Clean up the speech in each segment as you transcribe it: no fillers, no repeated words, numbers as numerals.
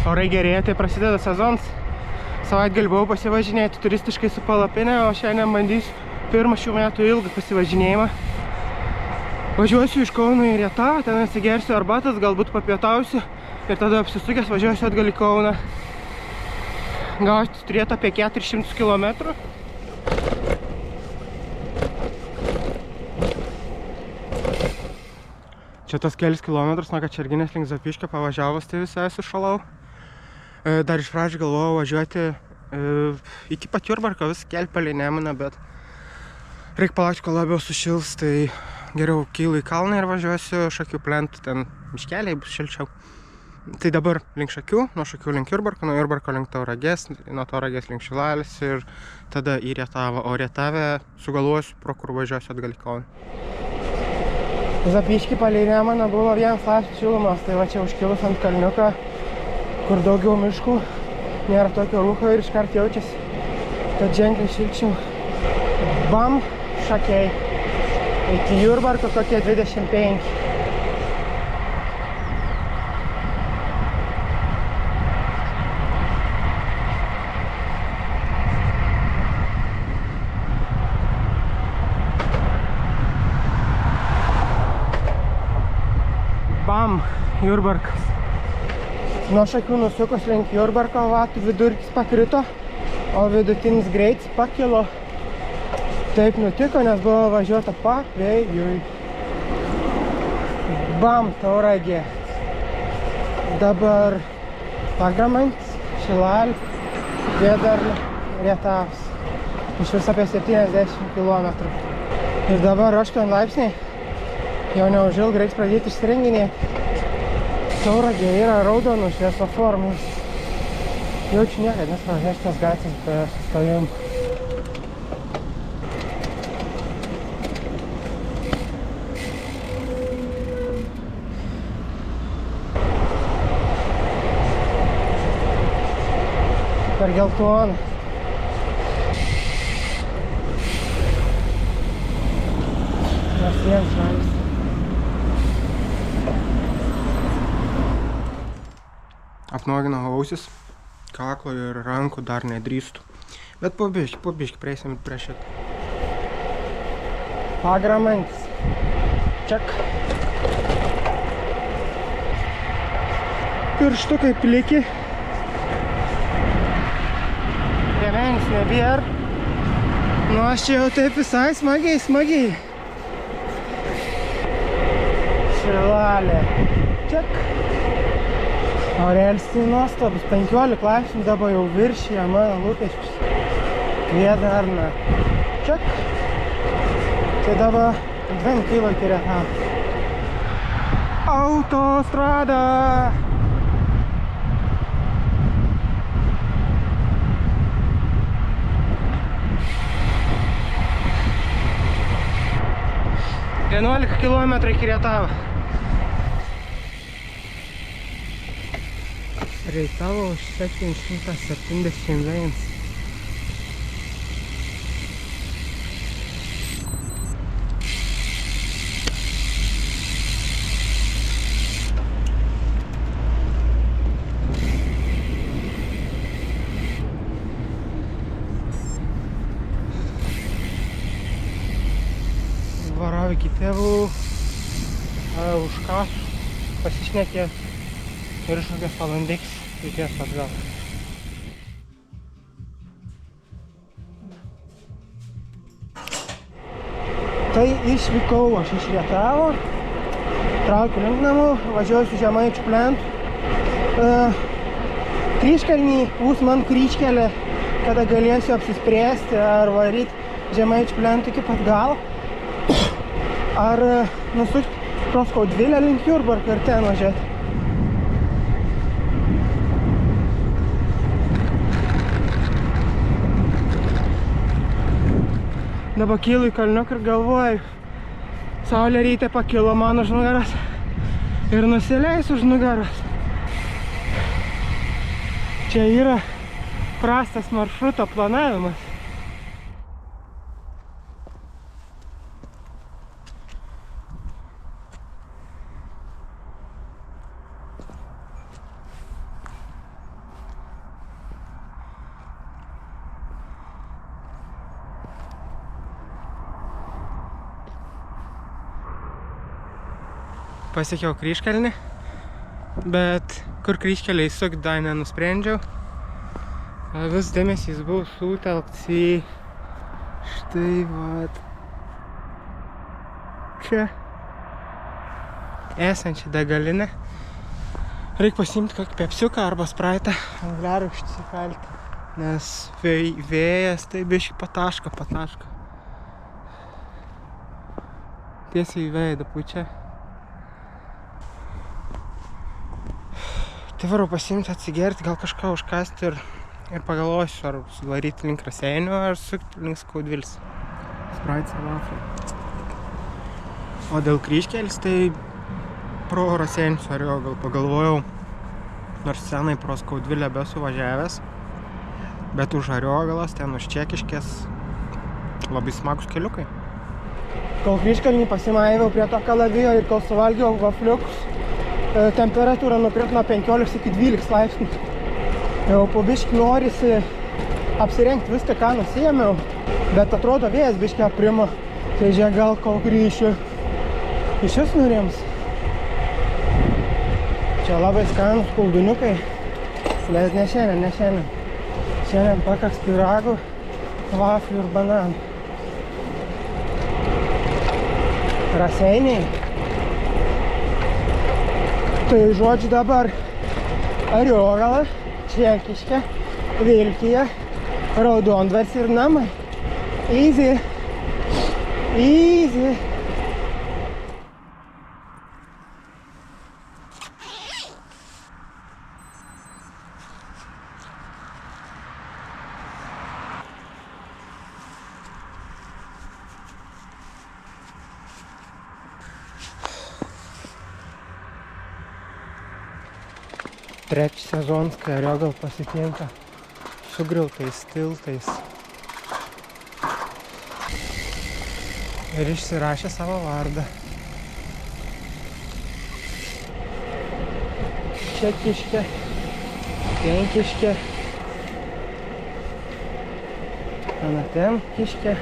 orai gerėja, tai prasideda sezonas. Savaitgalį buvau pasivažinėti turistiškai su palapinė, o šiandien bandysiu pirmą šių metų ilgą pasivažinėjimą. Važiuosiu iš Kauno į Rietavą, ten atsigersiu arbatas, galbūt papietausiu ir tada apsisukęs važiuosiu atgal į Kauną. Gauti turėtų apie 400 km. Čia tas kelis kilometrus nuo Kačerginės link Zapyškio pavažiavus, tai visai sušalau. Dar iš pradžių galvojau važiuoti iki pat Jurbarko, vis kelti palei Nemuną, bet reikia palaukti, kol labiau sušils, tai geriau kylu į kalną ir važiuosiu Šakių plentu, ten miškeliai bus šilčiau. Tai dabar link Šakių, nuo Šakių link Jurbarko, nuo Jurbarko link Tauragės, nuo Tauragės link Šilalės ir tada į Rietavą, o Rietavę sugalvosiu, pro kur važiuosiu atgal į Kauną. Zapyšky palei Nemuną buvo 1 laipsnis šilumos, tai va čia užkilus ant kalniuko, kur daugiau miškų, nėra tokio rūko ir iškart jaučiasi, kad ženkliai šilčiau. Bam, Šakiai. Iki Jurbarko kokie 25. Bam, Jurbarkas. Nuo Šakių nusukus link Jurbarko vatų vidurkis pakrito, o vidutinis greitis pakilo. Taip nutiko, nes buvo važiuota pavėjui. Bam, Tauragė. Dabar Pagramantis, Šilalė, Vėdarlė, Rietavas. Iš vis apie 70 km. Ir dabar 8 laipsniai. Jau neužilgai reiks pradėti išsirenginėti. Tauragė yra raudonų šviesoforų. Jaučiu niekad nespravažiuoju šitas gatvės be sustojimų. Per geltoną. Nors vienas šalis. Apnuoginau ausis, kaklo ir rankų dar nedrįstų. Bet po biškį prieisim prie šitą. Pagramantis. Ček. Pirštukai pliki. Piemenis nebėr. Nu aš čia jau taip visai smagiai. Šilalė. Ček. Orelstai nuostabus, 15 laipsnių dabar jau viršyje mano lūkesčius. Vėdarna. Ček. Tai dabar 2 kilo iki Rietavos. Autostrada. Vienuolika kilometrų iki Rietavo. Rietavo 771. Varau iki tėvų, už kasų pasišnekė ir iškokias valandėks reikės atgal. Tai išvykau aš iš Rietavo, traukiu link namų, važiuosiu Žemaičių plentu. Kryžkalnį bus man kryžkelė, kada galėsiu apsispręsti ar varyti Žemaičių plentu iki pat galo. Ar nusukti pro Skaudvilę link Jurbarko ir ten važiuoti. Dabar kylu į kalniuką ir galvoju, saulė ryte pakilo man už nugaras ir nusileis už nugaras. Čia yra prastas maršruto planavimas. pasiekiau kryžkalnį, bet kur kryžkeliai sukt dar nenusprendžiau. Vis dėmesys buvo sutelktas į štai vat čia esančią degalinę. Reik pasiimti kokį pepsiuką arba spraitą, angliarūgštį įkalti, nes vėjas tai biškį pataška. Tiesiai į veidą pučia. Tai varau pasiimti, atsigerti, gal kažką užkasti ir pagalvosiu, ar sudaryti link Raseinių, ar sukti link Skaudvilis. Spraitą savafrį. O dėl kryžkelis, tai pro Raseinius variau, gal pagalvojau, nors senai pro Skaudvilę besu važiavęs, bet už Ariogalos, ten už Čekiškės, labai smagus keliukai. Kol kryžkalnį pasimaiviau prie to kalavijo ir kol suvalgiau vafliukus, temperatūra nukrito nuo 15 iki 12 laipsnių. Jau po biškį norisi apsirengti viską, ką nusiėmiau, bet atrodo vėjas biškį aprimo, tai žiūrėk, gal kol grįšiu iš vis nurims. Čia labai skanūs kolduniukai, bet ne šiandien. Šiandien pakaks pyragų, vaflių ir bananų. Raseiniai. Tai žodžiu dabar Ariogala, Čekiškė, Vilkija, Raudondvaris ir namai. Easy. Trečias sezonas, kai Ariogala pasitinka sugriautais tiltais. Ir išsirašė savo vardą. Čekiškė, Penkiškė, Anatemkiškė.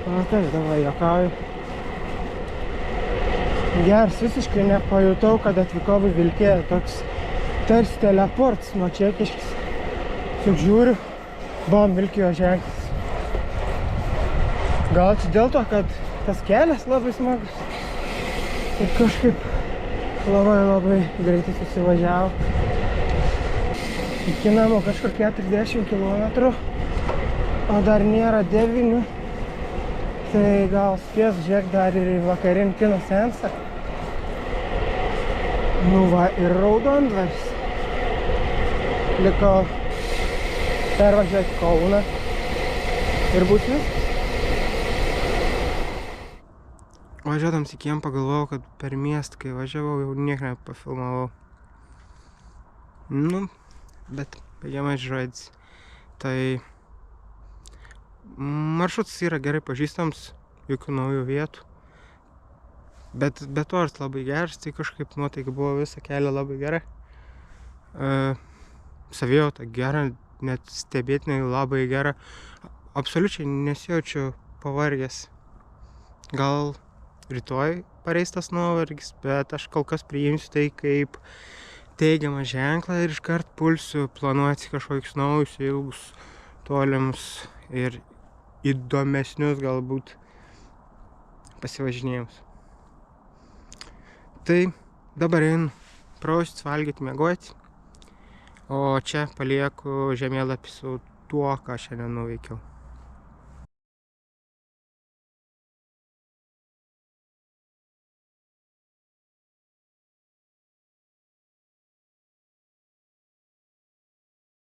O taip, davai, juokauju. Geras, visiškai nepajutau, kad atvykau į Vilkiją, toks tarsi teleportas nuo Čekiškės. Tik žiūriu, buvom Vilkijos ženklis. Gal čia dėl to, kad tas kelias labai smagus ir kažkaip labai greitai susivažiavo. Iki namų kažkur 40 km, o dar nėra 9. Tai gal spės žiūrėk dar ir į vakarinį kino seansą. Nu va, ir Raudondvaris. Liko pervažiuoti Kauną ir bus viskas. Važiuodams į kiemą pagalvojau, kad per miestą, kai važiavau, jau nieko nepafilmavau. Nu, bet baigiamai žodis. Tai maršrutas yra gerai pažįstams, jokių naujų vietų. Bet be to ir labai geras, tai kažkaip nuotaika buvo visą kelią labai gera. Savijauta gera, net stebėtinai labai gera. Absoliučiai nesijaučiu pavargęs. Gal rytoj pareis tas nuovargis, bet aš kol kas priimsiu tai kaip teigiamą ženklą ir iškart pulsiu planuoti kažkokius naujus, ilgus, tolimus ir įdomesnius galbūt pasivažinėjimus. Tai dabar einu praustis, valgyti, miegoti, o čia palieku žemėlapį su tuo, ką šiandien nuveikiau.